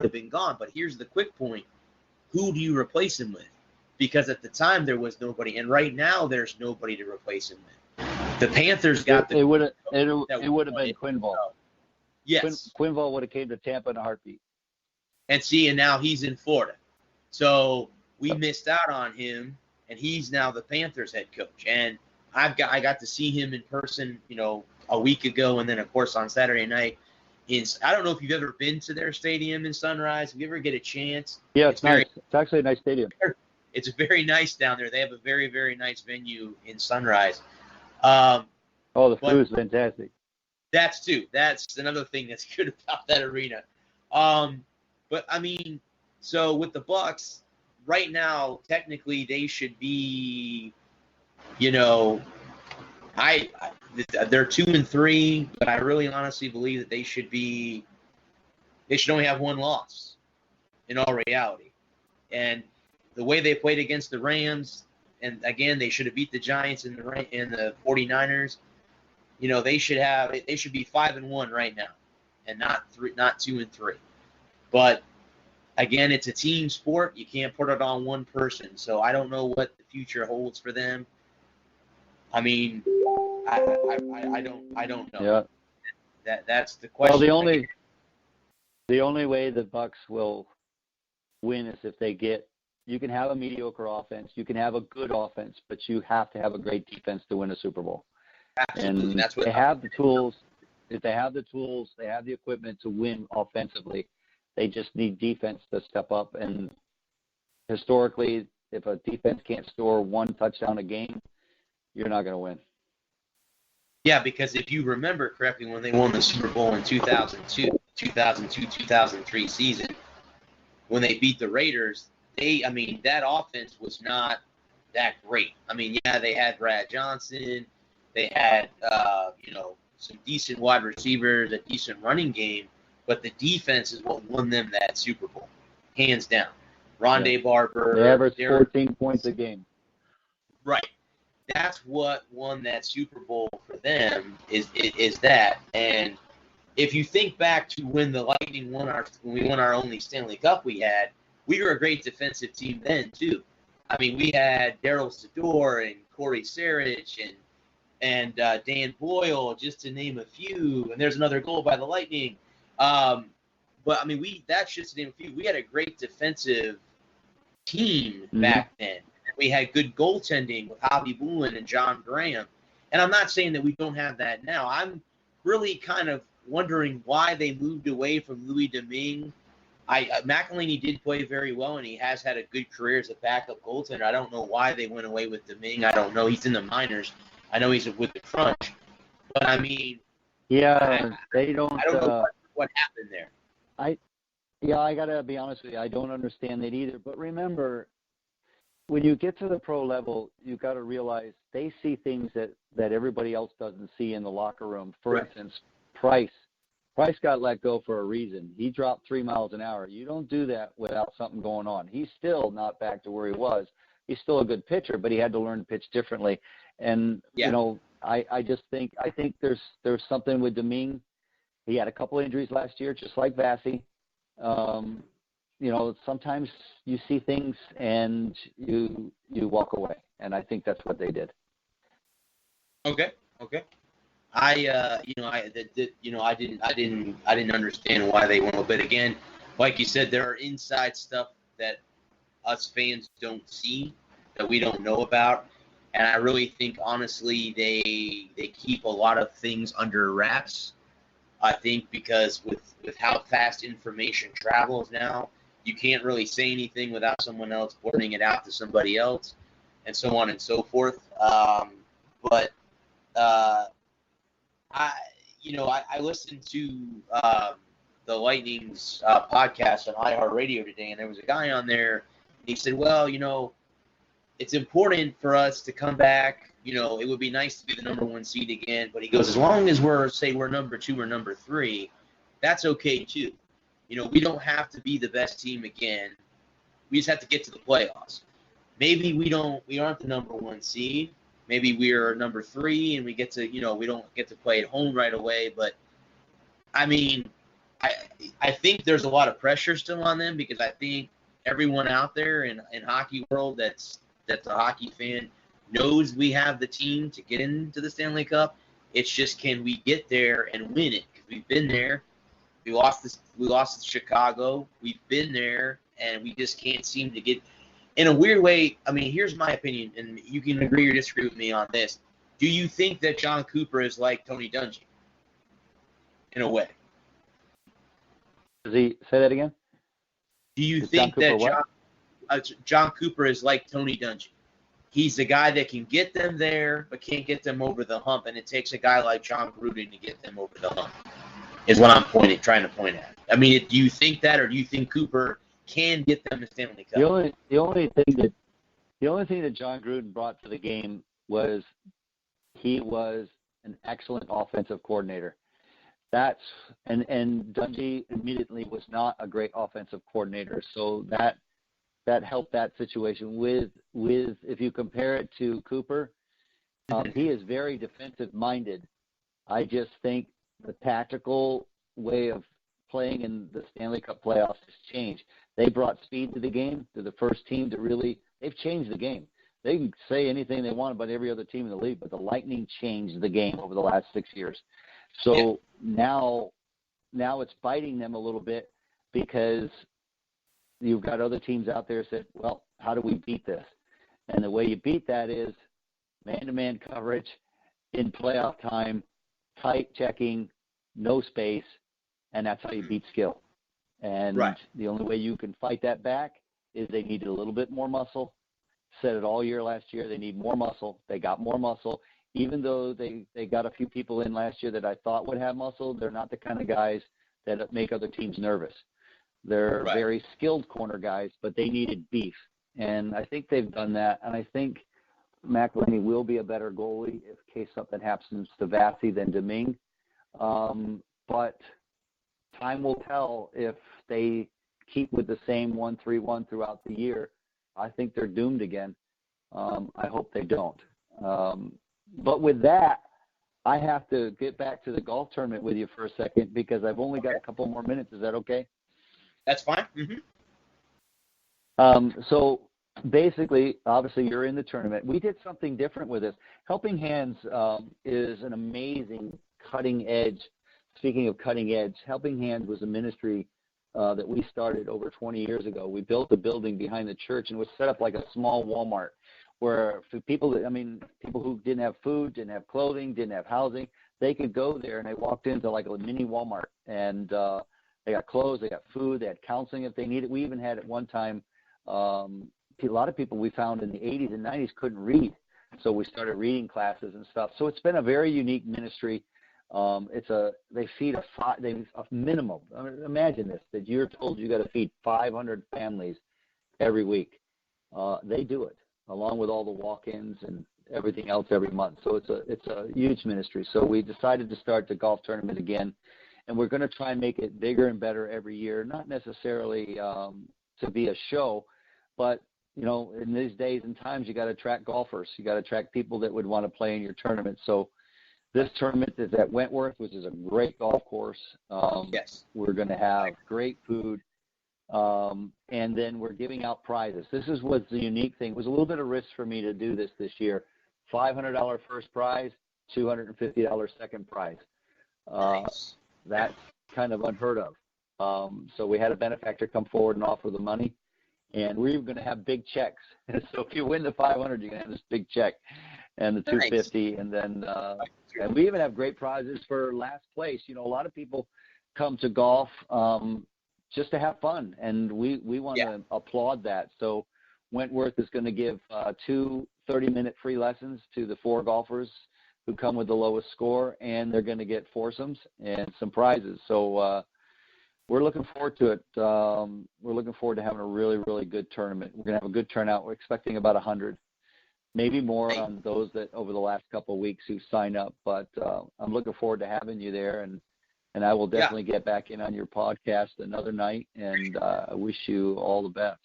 have been gone. But here's the quick point. Who do you replace him with? Because at the time there was nobody, and right now there's nobody to replace him with. The Panthers got it would have been Quinville. Yes. Quinville would have came to Tampa in a heartbeat. And now he's in Florida. So we missed out on him, and he's now the Panthers head coach. And I got to see him in person, a week ago, and then of course on Saturday night. I don't know if you've ever been to their stadium in Sunrise. If you ever get a chance, yeah, it's nice. It's actually a nice stadium. It's very nice down there. They have a very, very nice venue in Sunrise. The food is fantastic. That's another thing that's good about that arena. But I mean, so with the Bucks right now, technically they should be, they're 2-3, but I really honestly believe that they should only have one loss in all reality. And the way they played against the Rams, and again, they should have beat the Giants and the 49ers. They should be 5-1 right now, and not 2-3. But again, it's a team sport. You can't put it on one person. So I don't know what the future holds for them. I mean, I don't know. Yeah. That's the question. Well, the only way the Bucks will win is if they get. You can have a mediocre offense, you can have a good offense, but you have to have a great defense to win a Super Bowl. Absolutely. And that's what they have the tools. If they have the tools, they have the equipment to win offensively. They just need defense to step up. And historically, if a defense can't score one touchdown a game, you're not going to win. Yeah, because if you remember correctly, when they won the Super Bowl in 2003 season, when they beat the Raiders, that offense was not that great. I mean, yeah, they had Brad Johnson. They had, some decent wide receivers, a decent running game, but the defense is what won them that Super Bowl, hands down. Rondé Barber. They averaged 14 points a game. Right. That's what won that Super Bowl for them is that. And if you think back to when the Lightning when we won our only Stanley Cup we were a great defensive team then too. I mean, we had Daryl Sador and Corey Sarich and Dan Boyle, just to name a few. And there's another goal by the Lightning. But I mean, that's just to name a few. We had a great defensive team back then. We had good goaltending with Javi Bulin and John Graham. And I'm not saying that we don't have that now. I'm really kind of wondering why they moved away from Louis Domingue. McElhinney did play very well, and he has had a good career as a backup goaltender. I don't know why they went away with Domingue. I don't know. He's in the minors. I know he's with the Crunch. But, I mean, they don't. I don't know what happened there. I got to be honest with you. I don't understand that either. But remember, when you get to the pro level, you've got to realize they see things that everybody else doesn't see in the locker room. For instance, Price got let go for a reason. He dropped 3 miles an hour. You don't do that without something going on. He's still not back to where he was. He's still a good pitcher, but he had to learn to pitch differently. And, I just think there's something with Domingue. He had a couple injuries last year, just like Vassy. Sometimes you see things and you walk away, and I think that's what they did. Okay. I didn't understand why they went. But again, like you said, there are inside stuff that us fans don't see, that we don't know about, and I really think honestly they keep a lot of things under wraps. I think because with how fast information travels now, you can't really say anything without someone else blurting it out to somebody else, and so on and so forth. I listened to the Lightning's podcast on iHeartRadio today, and there was a guy on there. And he said, "Well, it's important for us to come back. It would be nice to be the number one seed again." But he goes, as long as we're number 2 or number 3, that's okay too. We don't have to be the best team again. We just have to get to the playoffs. Maybe we aren't the number 1 seed. Maybe we're number 3 and we get to, we don't get to play at home right away. But I mean, I think there's a lot of pressure still on them because I think everyone out there in hockey world that's a hockey fan knows we have the team to get into the Stanley Cup. It's just, can we get there and win it? Because we've been there. We lost to Chicago. We've been there, and we just can't seem to get. In a weird way, I mean, here's my opinion, and you can agree or disagree with me on this. Do you think that John Cooper is like Tony Dungy? In a way. Does he say that again? Do you think that John Cooper is like Tony Dungy? He's the guy that can get them there, but can't get them over the hump, and it takes a guy like John Gruden to get them over the hump. Is what I'm trying to point at. I mean, do you think that, or do you think Cooper can get them to Stanley Cup? The only thing that John Gruden brought to the game was he was an excellent offensive coordinator. And Dungy admittedly was not a great offensive coordinator, so that helped that situation. With if you compare it to Cooper, he is very defensive minded. I just think the tactical way of playing in the Stanley Cup playoffs has changed. They brought speed to the game. They're the first team to really – they've changed the game. They can say anything they want about every other team in the league, but the Lightning changed the game over the last 6 years. So now it's biting them a little bit because you've got other teams out there that said, well, how do we beat this? And the way you beat that is man-to-man coverage in playoff time, tight checking, no space, and that's how you beat skill. And the only way you can fight that back is they needed a little bit more muscle. Said it all year last year. They need more muscle. They got more muscle. Even though they got a few people in last year that I thought would have muscle, they're not the kind of guys that make other teams nervous. They're very skilled corner guys, but they needed beef. And I think they've done that. And I think McElhinney will be a better goalie in case something happens to Vasi than Domingue. But time will tell if they keep with the same 1-3-1 throughout the year. I think they're doomed again. I hope they don't. But with that, I have to get back to the golf tournament with you for a second because I've only got a couple more minutes. Is that okay? That's fine. So basically, obviously, you're in the tournament. We did something different with this. Helping Hands is an amazing cutting edge. Speaking of cutting edge, Helping Hands was a ministry that we started over 20 years ago. We built a building behind the church and it was set up like a small Walmart where for people who didn't have food, didn't have clothing, didn't have housing, they could go there and they walked into like a mini Walmart and they got clothes, they got food, they had counseling if they needed. We even had at one time a lot of people we found in the 80s and 90s couldn't read. So we started reading classes and stuff. So it's been a very unique ministry. They feed a minimum. I mean, imagine this, that you're told you got to feed 500 families every week. They do it along with all the walk-ins and everything else every month. So it's a huge ministry. So we decided to start the golf tournament again, and we're going to try and make it bigger and better every year. Not necessarily to be a show, but in these days and times, you got to attract golfers. You got to attract people that would want to play in your tournament. So this tournament is at Wentworth, which is a great golf course. We're going to have great food, and then we're giving out prizes. This is what's the unique thing. It was a little bit of risk for me to do this year. $500 first prize, $250 second prize. Nice. That's kind of unheard of. So we had a benefactor come forward and offer the money, and we were going to have big checks. So if you win the 500, you're going to have this big check. And the 250, and then and we even have great prizes for last place. A lot of people come to golf just to have fun, and we want to applaud that. So Wentworth is going to give 2 30-minute free lessons to the 4 golfers who come with the lowest score, and they're going to get foursomes and some prizes. So we're looking forward to it. We're looking forward to having a really, really good tournament. We're going to have a good turnout. We're expecting about 100. Maybe more on those that over the last couple of weeks who sign up, but I'm looking forward to having you there, and I will definitely get back in on your podcast another night, and I wish you all the best.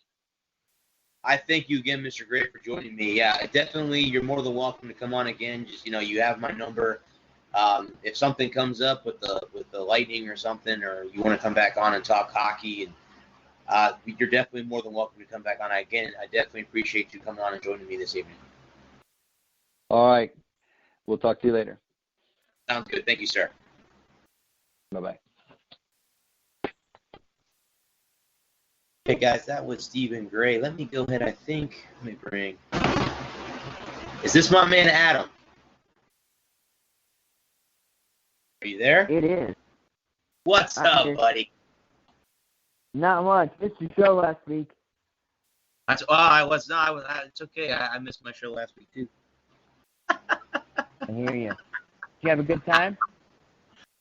I thank you again, Mr. Gray, for joining me. Yeah, definitely, you're more than welcome to come on again. Just, you have my number. If something comes up with the Lightning or something, or you want to come back on and talk hockey, and you're definitely more than welcome to come back on. Again, I definitely appreciate you coming on and joining me this evening. All right. We'll talk to you later. Sounds good. Thank you, sir. Bye-bye. Okay, guys, that was Stephen Gray. Let me go ahead. Let me bring. Is this my man, Adam? Are you there? It is. What's up, buddy? Not much. Missed your show last week. It's okay. I missed my show last week, too. I hear you. Did you have a good time?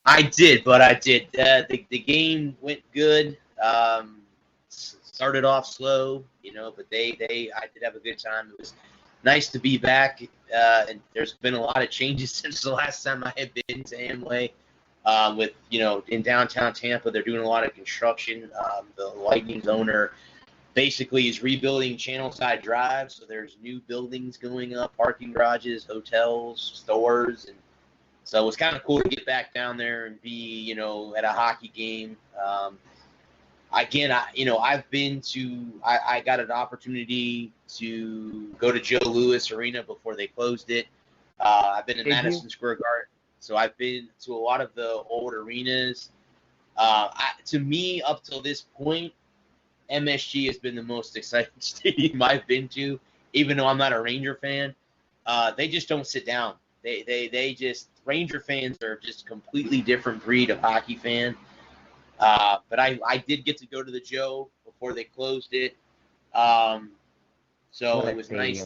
I did. The game went good. Started off slow, but I did have a good time. It was nice to be back. And there's been a lot of changes since the last time I had been to Amway. With in downtown Tampa, they're doing a lot of construction. The Lightning's owner basically is rebuilding Channelside Drive, so there's new buildings going up, parking garages, hotels, stores, and so it was kind of cool to get back down there and be, at a hockey game. Again, I got an opportunity to go to Joe Louis Arena before they closed it. I've been in Madison Square Garden, so I've been to a lot of the old arenas. To me, up till this point, MSG has been the most exciting stadium I've been to, even though I'm not a Ranger fan. They just don't sit down. Ranger fans are just a completely different breed of hockey fan. But I did get to go to the Joe before they closed it. So it was nice.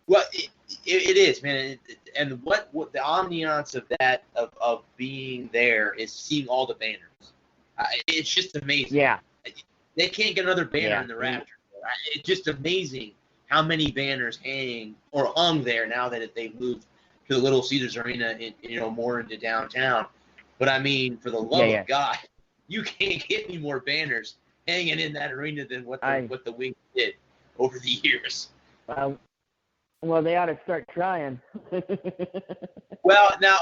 Well, it is, man. And what the ambiance of that, of being there is seeing all the banners. It's just amazing. Yeah. They can't get another banner in the Raptors. It's just amazing how many banners hung there now that they've moved to the Little Caesars Arena, more into downtown. But I mean, for the love of God, you can't get any more banners hanging in that arena than what the Wings did over the years. Well, they ought to start trying. Well, now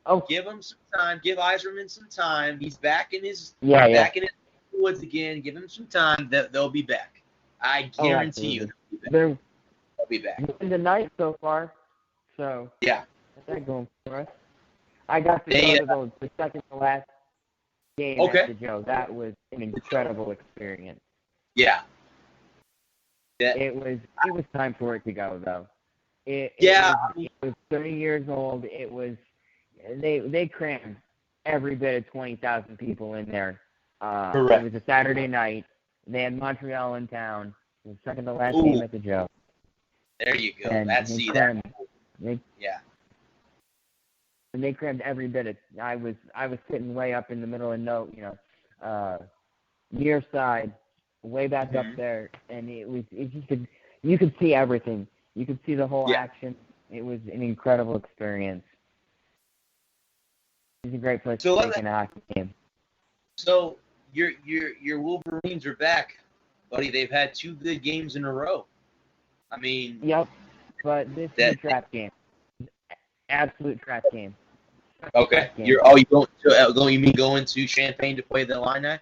Oh. Give him some time. Give Yzerman some time. He's back in his back in his woods again. Give him some time. They'll be back. I guarantee you they'll be back. In the night so far, so yeah, that's going for us. I got to go to the second to last game at the Joe. That was an incredible experience. Yeah. It was time for it to go though. It was 30 years old. It was they crammed every bit of 20,000 people in there. Correct. It was a Saturday night. They had Montreal in town. It was second to last game at the Joe. There you go. And And they crammed every bit of. I was sitting way up in the middle of near side, way back up there, and you could see everything. You could see the whole action. It was an incredible experience. It's a great place to take in a hockey game. So your Wolverines are back, buddy. They've had 2 good games in a row. I mean. Yep, but this is a trap game. Absolute trap game. Okay. You mean going to Champaign to play the Illini?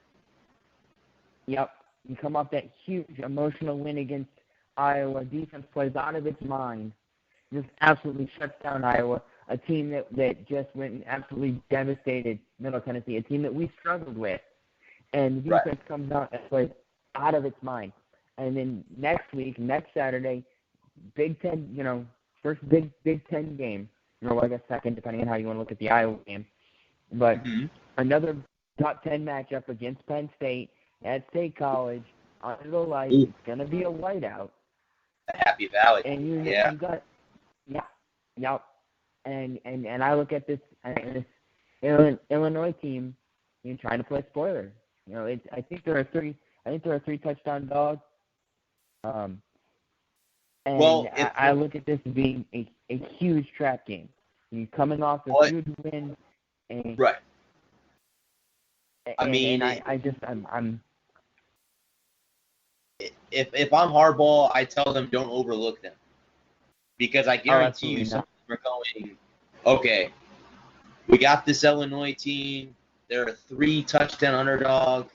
Yep. You come off that huge emotional win against Iowa. Defense plays out of its mind. Just absolutely shuts down Iowa, a team that just went and absolutely devastated Middle Tennessee, a team that we struggled with. And the defense comes out and plays out of its mind. And then next Saturday, Big Ten, first Big Ten game. I guess second, depending on how you want to look at the Iowa game. But another top 10 matchup against Penn State at State College under the lights. It's going to be a whiteout. Happy Valley. And you got, And I look at this Illinois team, trying to play spoiler. I think they're a 3 touchdown dog. I look at this as being a huge trap game. You're coming off a huge win, and I'm. If I'm Harbaugh, I tell them don't overlook them, because I guarantee you we're going, okay, we got this Illinois team. They're a 3-touchdown underdog.